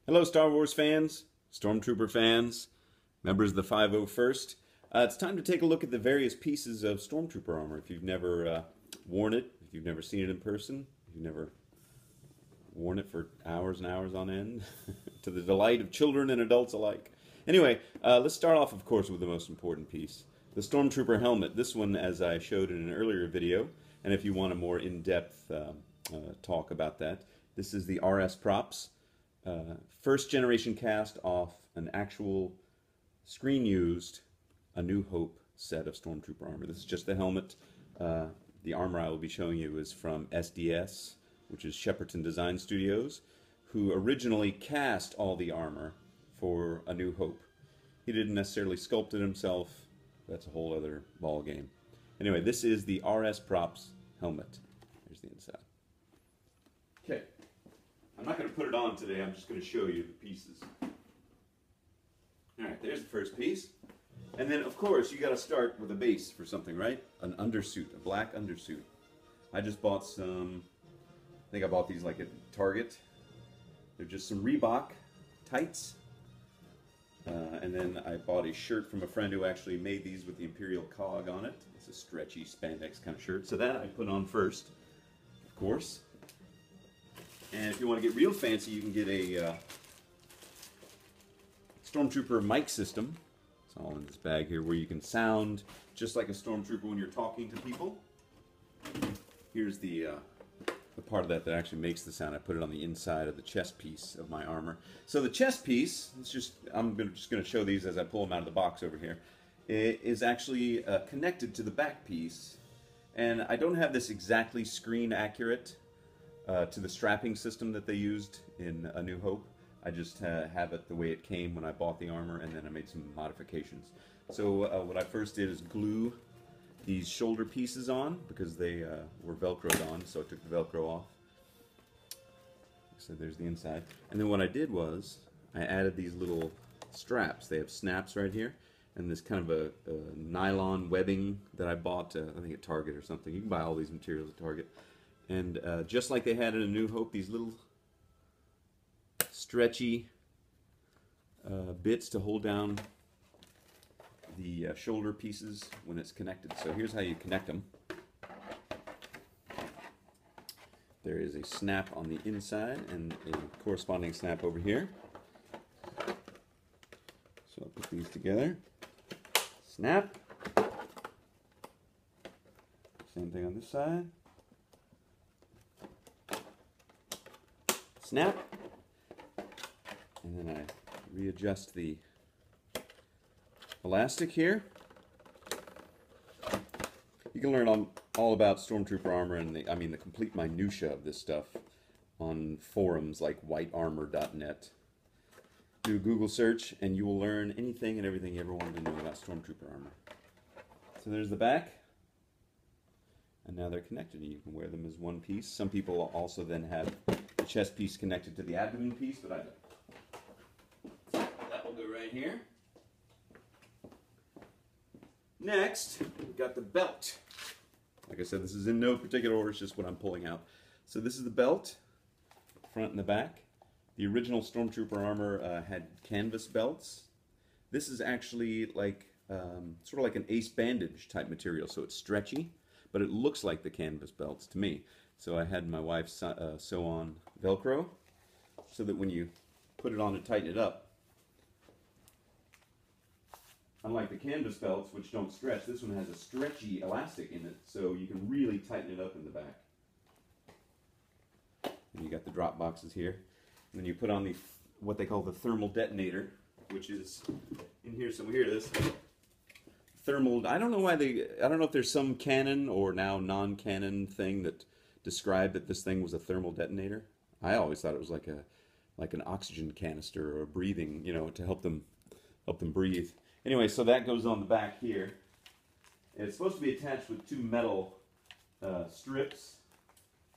Hello Star Wars fans, Stormtrooper fans, members of the 501st. It's time to take a look at the various pieces of Stormtrooper armor. If you've never worn it, if you've never seen it in person, if you've never worn it for hours and hours on end, to the delight of children and adults alike. Anyway, let's start off, of course, with the most important piece. The Stormtrooper helmet. This one, as I showed in an earlier video, and if you want a more in-depth talk about that, this is the RS props. First generation cast off an actual screen-used A New Hope set of Stormtrooper armor. This is just the helmet. The armor I will be showing you is from SDS, which is Shepperton Design Studios, who originally cast all the armor for A New Hope. He didn't necessarily sculpt it himself. That's a whole other ball game. Anyway, this is the RS props helmet. Here's the inside. Okay. I'm not going to put it on today, I'm just going to show you the pieces. Alright, there's the first piece. And then, of course, you got to start with a base for something, right? An undersuit, a black undersuit. I just bought some, I think I bought these like at Target. They're just some Reebok tights. And then I bought a shirt from a friend who actually made these with the Imperial cog on it. It's a stretchy spandex kind of shirt. So that I put on first, of course. And if you want to get real fancy, you can get a Stormtrooper mic system. It's all in this bag here, where you can sound just like a Stormtrooper when you're talking to people. Here's the part of that actually makes the sound. I put it on the inside of the chest piece of my armor. So the chest piece, I'm just going to show these as I pull them out of the box over here, it is actually connected to the back piece. And I don't have this exactly screen accurate to the strapping system that they used in A New Hope. I just have it the way it came when I bought the armor, and then I made some modifications. So what I first did is glue these shoulder pieces on, because they were Velcroed on, so I took the Velcro off. So there's the inside. And then what I did was, I added these little straps. They have snaps right here, and this kind of a nylon webbing that I bought, I think at Target or something. You can buy all these materials at Target. And just like they had in A New Hope, these little stretchy bits to hold down the shoulder pieces when it's connected. So here's how you connect them. There is a snap on the inside and a corresponding snap over here. So I'll put these together. Snap. Same thing on this side. Snap, and then I readjust the elastic here. You can learn all about Stormtrooper armor and the complete minutia of this stuff on forums like whitearmor.net. Do a Google search and you will learn anything and everything you ever wanted to know about Stormtrooper armor. So there's the back. And now they're connected and you can wear them as one piece. Some people also then have the chest piece connected to the abdomen piece, but I don't. That will go right here. Next, we've got the belt. Like I said, this is in no particular order, it's just what I'm pulling out. So this is the belt, front and the back. The original Stormtrooper armor had canvas belts. This is actually like sort of like an ace bandage type material, so it's stretchy, but it looks like the canvas belts to me. So I had my wife sew on Velcro so that when you put it on and tighten it up, unlike the canvas belts, which don't stretch, this one has a stretchy elastic in it, so you can really tighten it up in the back. And you got the drop boxes here. And then you put on the what they call the thermal detonator, which is in here somewhere. Here it is. Thermal. I don't know if there's some canon or now non-canon thing that described that this thing was a thermal detonator. I always thought it was like an oxygen canister or a breathing, to help them breathe. Anyway, so that goes on the back here. And it's supposed to be attached with two metal clips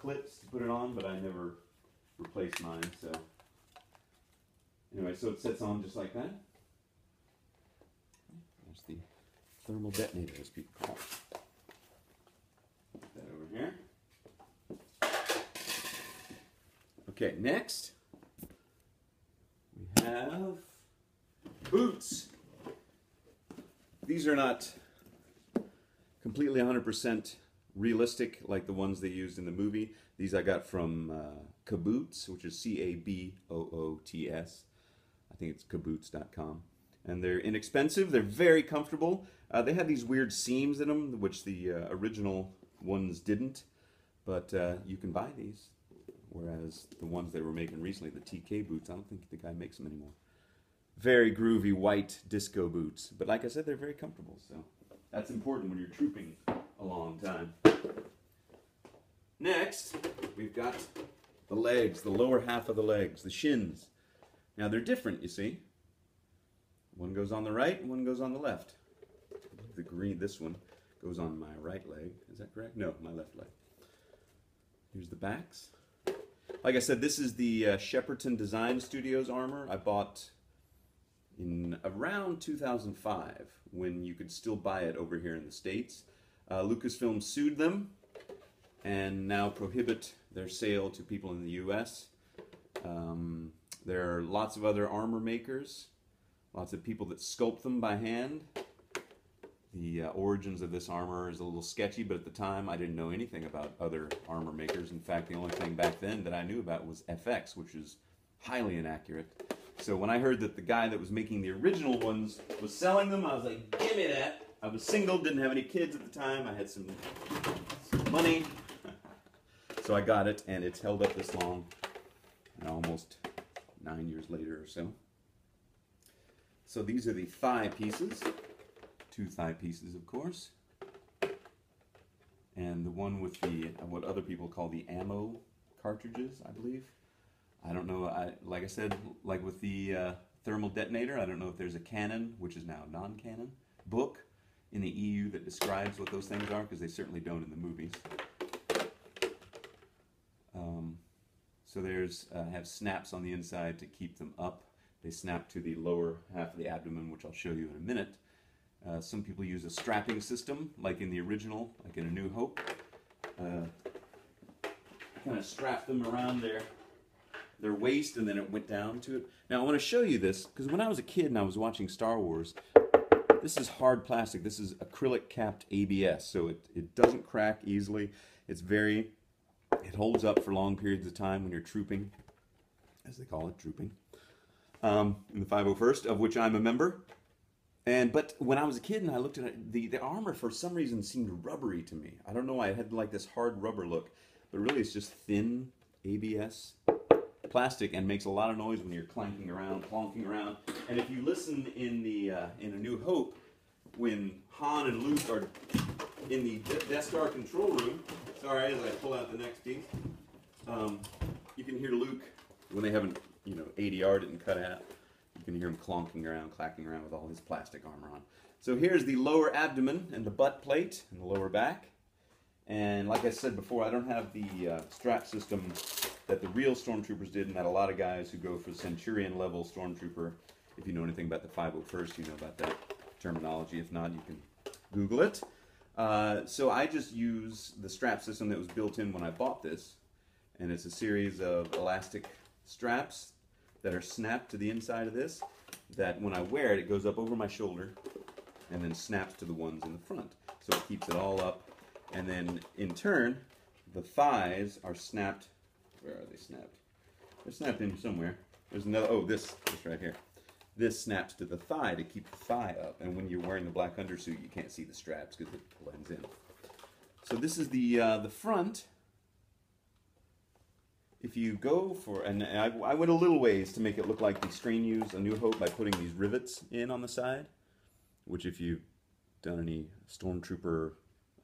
to put it on, but I never replaced mine. So anyway, so it sits on just like that. There's the thermal detonator, as people call it. Put that over here. Okay, next Boots. These are not completely 100% realistic like the ones they used in the movie. These I got from Caboots, which is C-A-B-O-O-T-S. I think it's caboots.com. And they're inexpensive. They're very comfortable. They had these weird seams in them, which the original ones didn't. But you can buy these. Whereas the ones they were making recently, the TK boots, I don't think the guy makes them anymore. Very groovy white disco boots. But like I said, they're very comfortable. So that's important when you're trooping a long time. Next, we've got the legs, the lower half of the legs, the shins. Now they're different, you see. One goes on the right, one goes on the left. The green, this one goes on my right leg. Is that correct? No, my left leg. Here's the backs. Like I said, this is the Shepperton Design Studios armor I bought in around 2005 when you could still buy it over here in the States. Lucasfilm sued them and now prohibit their sale to people in the US. There are lots of other armor makers, lots of people that sculpt them by hand. The origins of this armor is a little sketchy, but at the time I didn't know anything about other armor makers. In fact, the only thing back then that I knew about was FX, which is highly inaccurate. So when I heard that the guy that was making the original ones was selling them, I was like, give me that. I was single, didn't have any kids at the time. I had some money. So I got it, and it's held up this long, almost 9 years later or so. So these are the thigh pieces. 2 thigh pieces, of course. And the one with the, what other people call the ammo cartridges, I believe. I don't know, like I said, like with the thermal detonator, I don't know if there's a canon, which is now non-canon, book in the EU that describes what those things are, because they certainly don't in the movies. So there's, have snaps on the inside to keep them up. They snap to the lower half of the abdomen, which I'll show you in a minute. Some people use a strapping system, like in the original, like in A New Hope. Kind of strap them around their waist, and then it went down to it. Now I want to show you this, because when I was a kid and I was watching Star Wars, this is hard plastic. This is acrylic capped ABS, so it doesn't crack easily. It holds up for long periods of time when you're trooping, as they call it, trooping, in the 501st, of which I'm a member. But when I was a kid and I looked at it, the armor for some reason seemed rubbery to me. I don't know why. It had like this hard rubber look, but really it's just thin ABS plastic and makes a lot of noise when you're clanking around, plonking around. And if you listen in A New Hope, when Han and Luke are in the Death Star control room, sorry, as I pull out the next piece, you can hear Luke when they haven't, ADR'd it and cut out. You can hear him clonking around, clacking around with all his plastic armor on. So here's the lower abdomen and the butt plate and the lower back. And like I said before, I don't have the strap system that the real Stormtroopers did, and that a lot of guys who go for Centurion level Stormtrooper, if you know anything about the 501st, you know about that terminology. If not, you can Google it. So I just use the strap system that was built in when I bought this, and it's a series of elastic straps that are snapped to the inside of this, that when I wear it, it goes up over my shoulder and then snaps to the ones in the front. So it keeps it all up. And then in turn, the thighs are snapped. Where are they snapped? They're snapped in somewhere. There's another, oh, this right here. This snaps to the thigh to keep the thigh up. And when you're wearing the black undersuit, you can't see the straps because it blends in. So this is the front. If you go for, and I went a little ways to make it look like the Strain used A New Hope by putting these rivets in on the side, which if you've done any Stormtrooper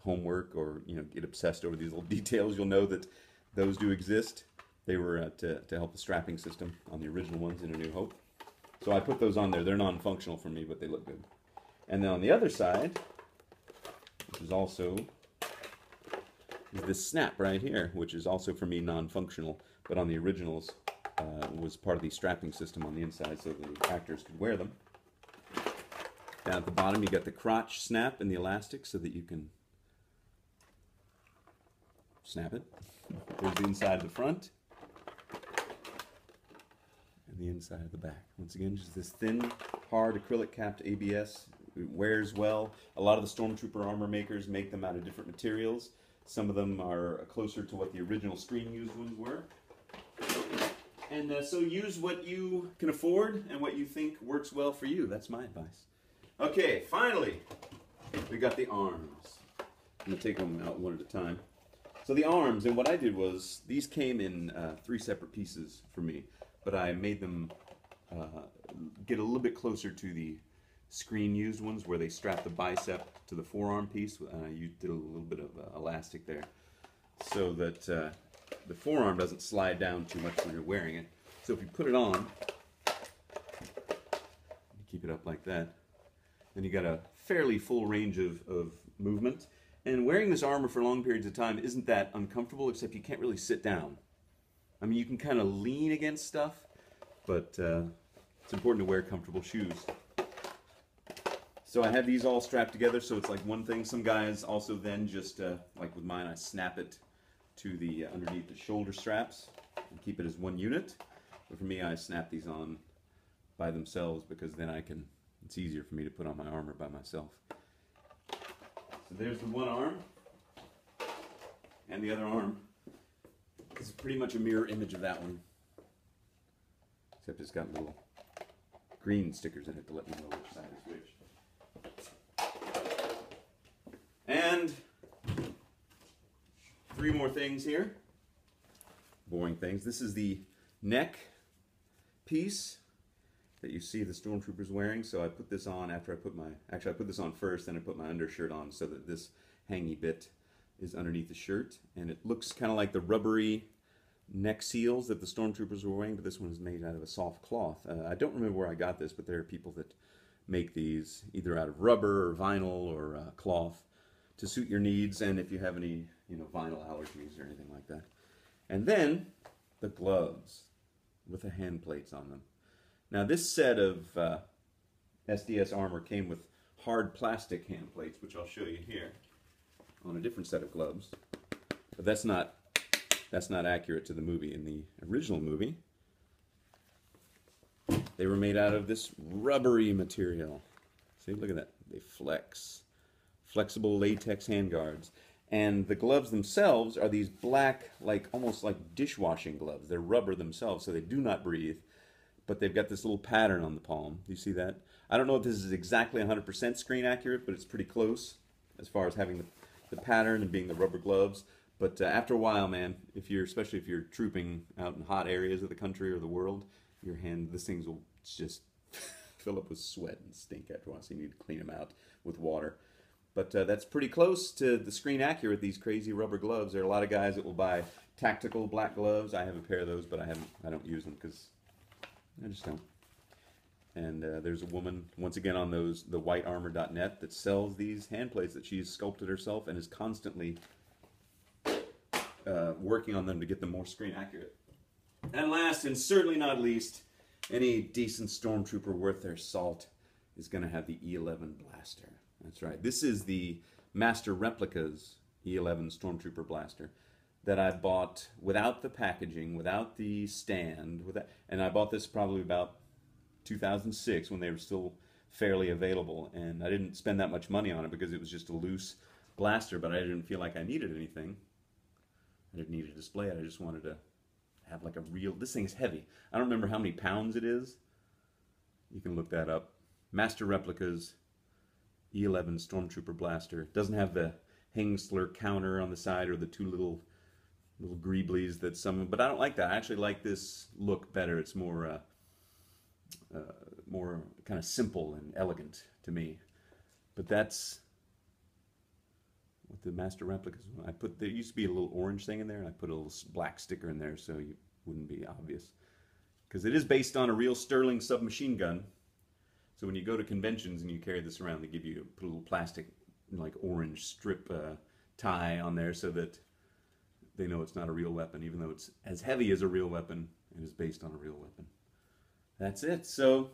homework or get obsessed over these little details, you'll know that those do exist. They were to help the strapping system on the original ones in A New Hope. So I put those on there. They're non-functional for me, but they look good. And then on the other side, which is also is this snap right here, which is also for me non-functional, but on the originals was part of the strapping system on the inside so the actors could wear them. Down at the bottom you got the crotch snap and the elastic so that you can snap it. There's the inside of the front and the inside of the back. Once again, just this thin, hard acrylic capped ABS. It wears well. A lot of the Stormtrooper armor makers make them out of different materials. Some of them are closer to what the original screen-used ones were. And so use what you can afford and what you think works well for you. That's my advice. Okay, finally, we got the arms. I'm going to take them out one at a time. So the arms, and what I did was, these came in 3 separate pieces for me, but I made them get a little bit closer to the screen-used ones where they strap the bicep to the forearm piece. You did a little bit of elastic there so that the forearm doesn't slide down too much when you're wearing it. So if you put it on, you keep it up like that, then you got a fairly full range of movement. And wearing this armor for long periods of time isn't that uncomfortable, except you can't really sit down. I mean, you can kind of lean against stuff, but it's important to wear comfortable shoes. So I have these all strapped together, so it's like one thing. Some guys also then just, like with mine, I snap it to the underneath the shoulder straps and keep it as one unit. But for me, I snap these on by themselves because then it's easier for me to put on my armor by myself. So there's the one arm, and the other arm is pretty much a mirror image of that one, except it's got little green stickers in it to let me know which side is which. And 3 more things here, boring things. This is the neck piece that you see the Stormtroopers wearing. So I put this on after I put I put this on first, then I put my undershirt on so that this hangy bit is underneath the shirt. And it looks kind of like the rubbery neck seals that the Stormtroopers were wearing, but this one is made out of a soft cloth. I don't remember where I got this, but there are people that make these either out of rubber or vinyl or cloth to suit your needs, and if you have any, vinyl allergies or anything like that. And then the gloves with the hand plates on them. Now this set of SDS armor came with hard plastic hand plates, which I'll show you here on a different set of gloves. But that's not accurate to the movie. In the original movie, they were made out of this rubbery material. See, look at that. They flex. Flexible latex handguards. And the gloves themselves are these black, almost like dishwashing gloves. They're rubber themselves, so they do not breathe. But they've got this little pattern on the palm. Do you see that? I don't know if this is exactly 100% screen accurate, but it's pretty close as far as having the pattern and being the rubber gloves. But after a while, man, especially if you're trooping out in hot areas of the country or the world, this thing will just fill up with sweat and stink after a while, so you need to clean them out with water. But that's pretty close to the screen accurate, these crazy rubber gloves. There are a lot of guys that will buy tactical black gloves. I have a pair of those, but I don't use them because I just don't. And there's a woman, once again on the whitearmor.net, that sells these hand plates that she's sculpted herself and is constantly working on them to get them more screen accurate. And last, and certainly not least, any decent Stormtrooper worth their salt is going to have the E11 blaster. That's right. This is the Master Replicas E11 Stormtrooper blaster that I bought without the packaging, without the stand, and I bought this probably about 2006 when they were still fairly available, and I didn't spend that much money on it because it was just a loose blaster, but I didn't feel like I needed anything. I didn't need to display it. I just wanted to have like a real, this thing's heavy. I don't remember how many pounds it is. You can look that up. Master Replicas E11 Stormtrooper blaster. It doesn't have the Hengsler counter on the side or the two little greeblies that some, but I don't like that. I actually like this look better. It's more kind of simple and elegant to me. But that's what the Master Replicas. There used to be a little orange thing in there, and I put a little black sticker in there so you wouldn't be obvious. Because it is based on a real Sterling submachine gun. So when you go to conventions and you carry this around, they give you put a little plastic, like orange strip tie on there so that they know it's not a real weapon, even though it's as heavy as a real weapon. It is based on a real weapon. That's it. So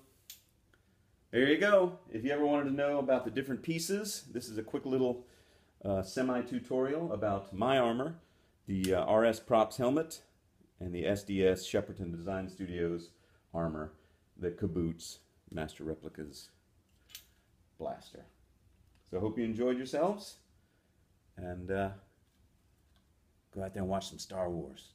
there you go. If you ever wanted to know about the different pieces, this is a quick little semi-tutorial about my armor, the RS Props helmet, and the SDS Shepperton Design Studios armor, the Caboots Master Replicas blaster. So I hope you enjoyed yourselves, and go out there and watch some Star Wars.